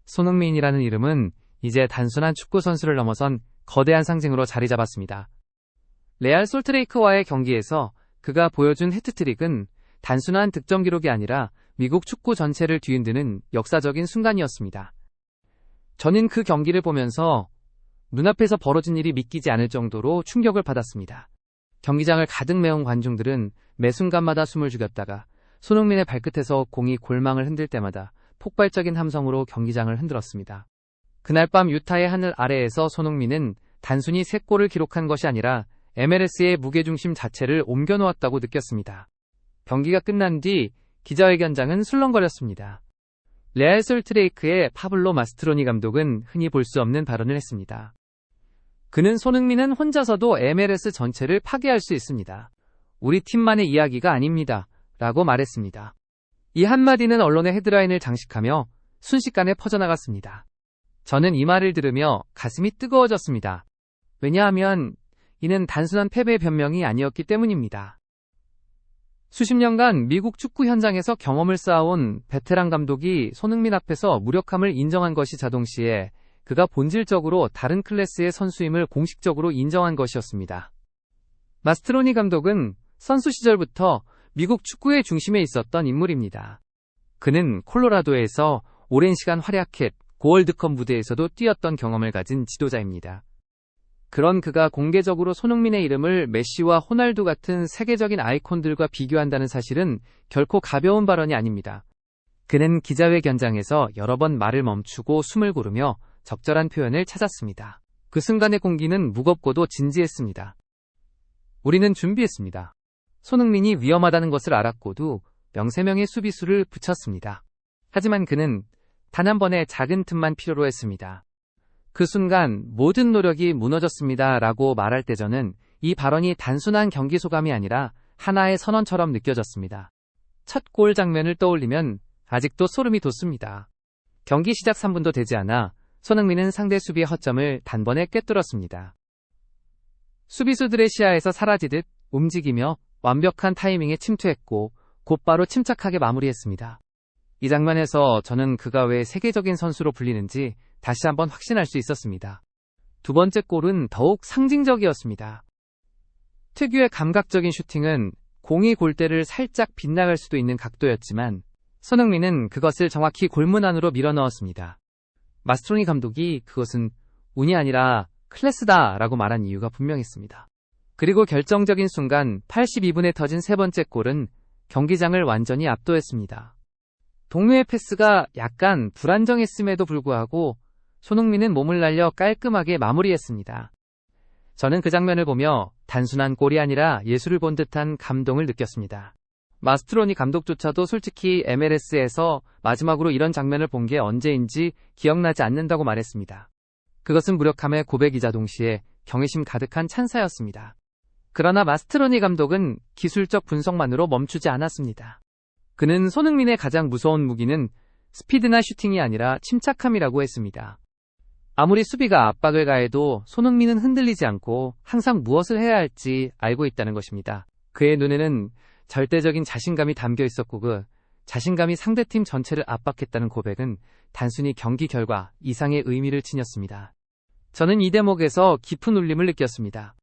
손흥민이라는 이름은 이제 단순한 축구 선수를 넘어선 거대한 상징으로 자리 잡았습니다. 레알 솔트레이크와의 경기에서 그가 보여준 해트트릭은 단순한 득점 기록이 아니라 미국 축구 전체를 뒤흔드는 역사적인 순간이었습니다. 저는 그 경기를 보면서 눈앞에서 벌어진 일이 믿기지 않을 정도로 충격을 받았습니다. 경기장을 가득 메운 관중들은 매 순간마다 숨을 죽였다가 손흥민의 발끝에서 공이 골망을 흔들 때마다 폭발적인 함성으로 경기장을 흔들었습니다. 그날 밤 유타의 하늘 아래에서 손흥민은 단순히 3골을 기록한 것이 아니라 MLS의 무게중심 자체를 옮겨놓았다고 느꼈습니다. 경기가 끝난 뒤 기자회견장은 술렁거렸습니다. 레알 솔트레이크의 파블로 마스트로니 감독은 흔히 볼 수 없는 발언을 했습니다. 그는 손흥민은 혼자서도 MLS 전체를 파괴할 수 있습니다. 우리 팀만의 이야기가 아닙니다. 라고 말했습니다. 이 한마디는 언론의 헤드라인을 장식하며 순식간에 퍼져나갔습니다. 저는 이 말을 들으며 가슴이 뜨거워졌습니다. 왜냐하면 이는 단순한 패배의 변명이 아니었기 때문입니다. 수십 년간 미국 축구 현장에서 경험을 쌓아온 베테랑 감독이 손흥민 앞에서 무력함을 인정한 것이 자동시에 그가 본질적으로 다른 클래스의 선수임을 공식적으로 인정한 것이었습니다. 마스트로니 감독은 선수 시절부터 미국 축구의 중심에 있었던 인물입니다. 그는 콜로라도에서 오랜 시간 활약해 월드컵 무대에서도 뛰었던 경험을 가진 지도자입니다. 그런 그가 공개적으로 손흥민의 이름을 메시와 호날두 같은 세계적인 아이콘들과 비교한다는 사실은 결코 가벼운 발언이 아닙니다. 그는 기자회견장에서 여러 번 말을 멈추고 숨을 고르며 적절한 표현을 찾았습니다. 그 순간의 공기는 무겁고도 진지했습니다. 우리는 준비했습니다. 손흥민이 위험하다는 것을 알았고도 명세명의 수비수를 붙였습니다. 하지만 그는 단 한 번의 작은 틈만 필요로 했습니다. 그 순간 모든 노력이 무너졌습니다. 라고 말할 때 저는 이 발언이 단순한 경기 소감이 아니라 하나의 선언처럼 느껴졌습니다. 첫 골 장면을 떠올리면 아직도 소름이 돋습니다. 경기 시작 3분도 되지 않아 손흥민은 상대 수비의 허점을 단번에 꿰뚫었습니다. 수비수들의 시야에서 사라지듯 움직이며 완벽한 타이밍에 침투했고 곧바로 침착하게 마무리했습니다. 이 장면에서 저는 그가 왜 세계적인 선수로 불리는지 다시 한번 확신할 수 있었습니다. 두 번째 골은 더욱 상징적이었습니다. 특유의 감각적인 슈팅은 공이 골대를 살짝 빗나갈 수도 있는 각도였지만 손흥민은 그것을 정확히 골문 안으로 밀어넣었습니다. 마스트로니 감독이 그것은 운이 아니라 클래스다 라고 말한 이유가 분명했습니다. 그리고 결정적인 순간 82분에 터진 세 번째 골은 경기장을 완전히 압도했습니다. 동료의 패스가 약간 불안정했음에도 불구하고 손흥민은 몸을 날려 깔끔하게 마무리했습니다. 저는 그 장면을 보며 단순한 골이 아니라 예술을 본 듯한 감동을 느꼈습니다. 마스트로니 감독조차도 솔직히 MLS에서 마지막으로 이런 장면을 본 게 언제인지 기억나지 않는다고 말했습니다. 그것은 무력함의 고백이자 동시에 경외심 가득한 찬사였습니다. 그러나 마스트로니 감독은 기술적 분석만으로 멈추지 않았습니다. 그는 손흥민의 가장 무서운 무기는 스피드나 슈팅이 아니라 침착함이라고 했습니다. 아무리 수비가 압박을 가해도 손흥민은 흔들리지 않고 항상 무엇을 해야 할지 알고 있다는 것입니다. 그의 눈에는 절대적인 자신감이 담겨 있었고 그 자신감이 상대팀 전체를 압박했다는 고백은 단순히 경기 결과 이상의 의미를 지녔습니다. 저는 이 대목에서 깊은 울림을 느꼈습니다.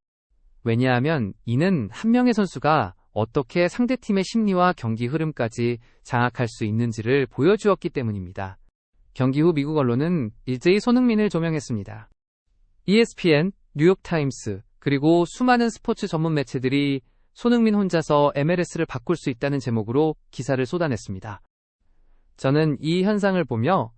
왜냐하면 이는 한 명의 선수가 어떻게 상대팀의 심리와 경기 흐름까지 장악할 수 있는지를 보여주었기 때문입니다. 경기 후 미국 언론은 일제히 손흥민을 조명했습니다. ESPN, 뉴욕타임스, 그리고 수많은 스포츠 전문 매체들이 손흥민 혼자서 MLS를 바꿀 수 있다는 제목으로 기사를 쏟아냈습니다. 저는 이 현상을 보며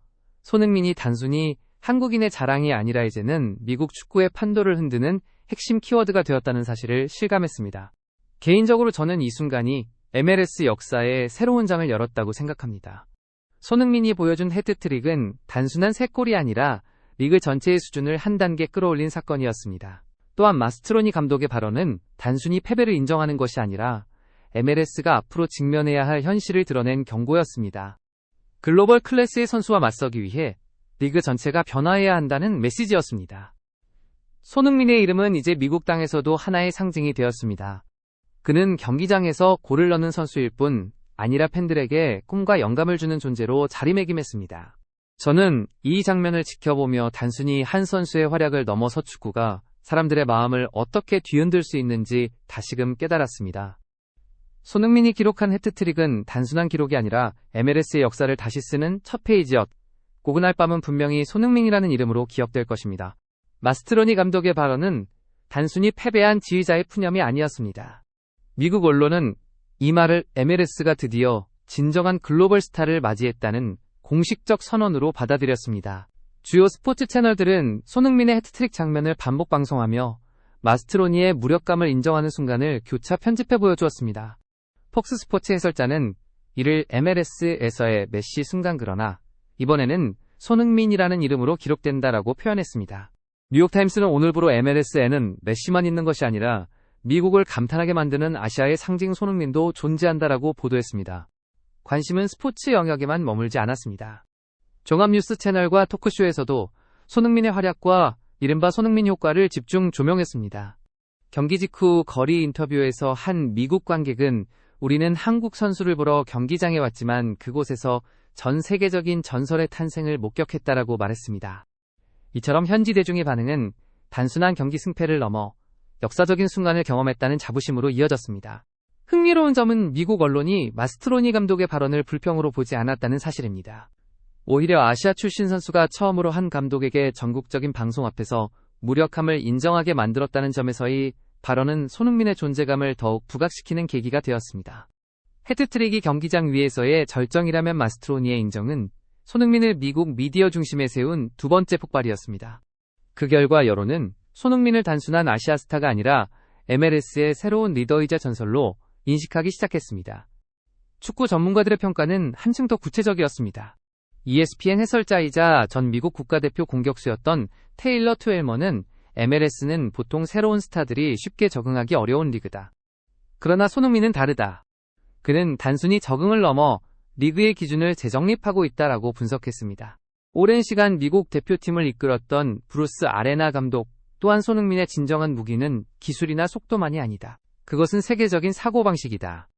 손흥민이 단순히 한국인의 자랑이 아니라 이제는 미국 축구의 판도를 흔드는 핵심 키워드가 되었다는 사실을 실감했습니다. 개인적으로 저는 이 순간이 MLS 역사의 새로운 장을 열었다고 생각합니다. 손흥민이 보여준 헤트트릭은 단순한 3골이 아니라 리그 전체의 수준을 한 단계 끌어올린 사건이었습니다. 또한 마스트로니 감독의 발언은 단순히 패배를 인정하는 것이 아니라 MLS가 앞으로 직면해야 할 현실을 드러낸 경고였습니다. 글로벌 클래스의 선수와 맞서기 위해 리그 전체가 변화해야 한다는 메시지였습니다. 손흥민의 이름은 이제 미국 땅에서도 하나의 상징이 되었습니다. 그는 경기장에서 골을 넣는 선수일 뿐 아니라 팬들에게 꿈과 영감을 주는 존재로 자리매김했습니다. 저는 이 장면을 지켜보며 단순히 한 선수의 활약을 넘어서 축구가 사람들의 마음을 어떻게 뒤흔들 수 있는지 다시금 깨달았습니다. 손흥민이 기록한 해트트릭은 단순한 기록이 아니라 MLS의 역사를 다시 쓰는 첫 페이지였고 그날 밤은 분명히 손흥민이라는 이름으로 기억될 것입니다. 마스트로니 감독의 발언은 단순히 패배한 지휘자의 푸념이 아니었습니다. 미국 언론은 이 말을 MLS가 드디어 진정한 글로벌 스타를 맞이했다는 공식적 선언으로 받아들였습니다. 주요 스포츠 채널들은 손흥민의 해트트릭 장면을 반복 방송하며 마스트로니의 무력감을 인정하는 순간을 교차 편집해 보여주었습니다. 폭스 스포츠 해설자는 이를 MLS에서의 메시 순간 그러나 이번에는 손흥민이라는 이름으로 기록된다라고 표현했습니다. 뉴욕타임스는 오늘부로 MLS에는 메시만 있는 것이 아니라 미국을 감탄하게 만드는 아시아의 상징 손흥민도 존재한다라고 보도했습니다. 관심은 스포츠 영역에만 머물지 않았습니다. 종합뉴스 채널과 토크쇼에서도 손흥민의 활약과 이른바 손흥민 효과를 집중 조명했습니다. 경기 직후 거리 인터뷰에서 한 미국 관객은 우리는 한국 선수를 보러 경기장에 왔지만 그곳에서 전 세계적인 전설의 탄생을 목격했다라고 말했습니다. 이처럼 현지 대중의 반응은 단순한 경기 승패를 넘어 역사적인 순간을 경험했다는 자부심으로 이어졌습니다. 흥미로운 점은 미국 언론이 마스트로니 감독의 발언을 불평으로 보지 않았다는 사실입니다. 오히려 아시아 출신 선수가 처음으로 한 감독에게 전국적인 방송 앞에서 무력함을 인정하게 만들었다는 점에서의 발언은 손흥민의 존재감을 더욱 부각시키는 계기가 되었습니다. 해트트릭이 경기장 위에서의 절정이라면 마스트로니의 인정은 손흥민을 미국 미디어 중심에 세운 두 번째 폭발이었습니다. 그 결과 여론은 손흥민을 단순한 아시아 스타가 아니라 MLS의 새로운 리더이자 전설로 인식하기 시작했습니다. 축구 전문가들의 평가는 한층 더 구체적이었습니다. ESPN 해설자이자 전 미국 국가대표 공격수였던 테일러 투엘머는 MLS는 보통 새로운 스타들이 쉽게 적응하기 어려운 리그다. 그러나 손흥민은 다르다. 그는 단순히 적응을 넘어 리그의 기준을 재정립하고 있다라고 분석했습니다. 오랜 시간 미국 대표팀을 이끌었던 브루스 아레나 감독 또한 손흥민의 진정한 무기는 기술이나 속도만이 아니다. 그것은 세계적인 사고방식이다.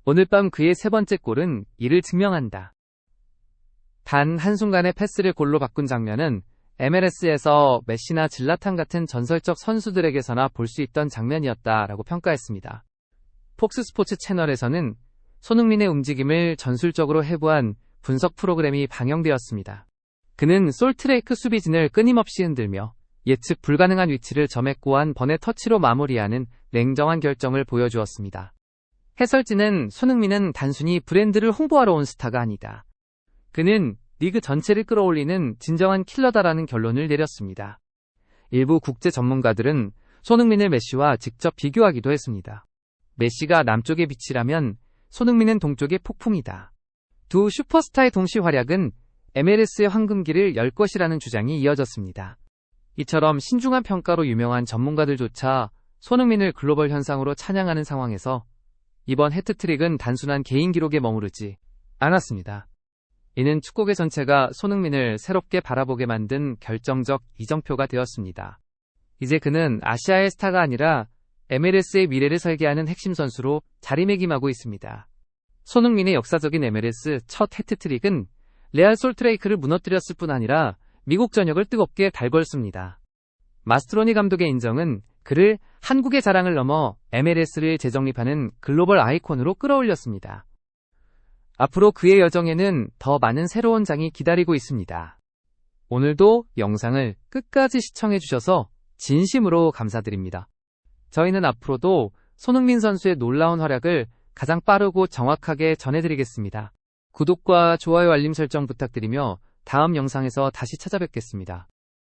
오늘 밤 그의 세 번째 골은 이를 증명한다. 단 한순간의 패스를 골로 바꾼 장면은 MLS에서 메시나 질라탄 같은 전설적 선수들에게서나 볼 수 있던 장면이었다라고 평가했습니다. 폭스 스포츠 채널에서는 손흥민의 움직임을 전술적으로 해부한 분석 프로그램이 방영되었습니다. 그는 솔트레이크 수비진을 끊임없이 흔들며 예측 불가능한 위치를 점액고한 번의 터치로 마무리하는 냉정한 결정을 보여주었습니다. 해설진은 손흥민은 단순히 브랜드를 홍보하러 온 스타가 아니다. 그는 리그 전체를 끌어올리는 진정한 킬러다라는 결론을 내렸습니다. 일부 국제 전문가들은 손흥민을 메시와 직접 비교하기도 했습니다. 메시가 남쪽의 빛이라면 손흥민은 동쪽의 폭풍이다. 두 슈퍼스타의 동시 활약은 MLS의 황금기를 열 것이라는 주장이 이어졌습니다. 이처럼 신중한 평가로 유명한 전문가들조차 손흥민을 글로벌 현상으로 찬양하는 상황에서 이번 해트트릭은 단순한 개인 기록에 머무르지 않았습니다. 이는 축구계 전체가 손흥민을 새롭게 바라보게 만든 결정적 이정표가 되었습니다. 이제 그는 아시아의 스타가 아니라 MLS의 미래를 설계하는 핵심 선수로 자리매김하고 있습니다. 손흥민의 역사적인 MLS 첫 해트트릭은 레알 솔트레이크를 무너뜨렸을 뿐 아니라 미국 전역을 뜨겁게 달궜습니다. 마스트로니 감독의 인정은 그를 한국의 자랑을 넘어 MLS를 재정립하는 글로벌 아이콘으로 끌어올렸습니다. 앞으로 그의 여정에는 더 많은 새로운 장이 기다리고 있습니다. 오늘도 영상을 끝까지 시청해주셔서 진심으로 감사드립니다. 저희는 앞으로도 손흥민 선수의 놀라운 활약을 가장 빠르고 정확하게 전해드리겠습니다. 구독과 좋아요 알림 설정 부탁드리며 다음 영상에서 다시 찾아뵙겠습니다.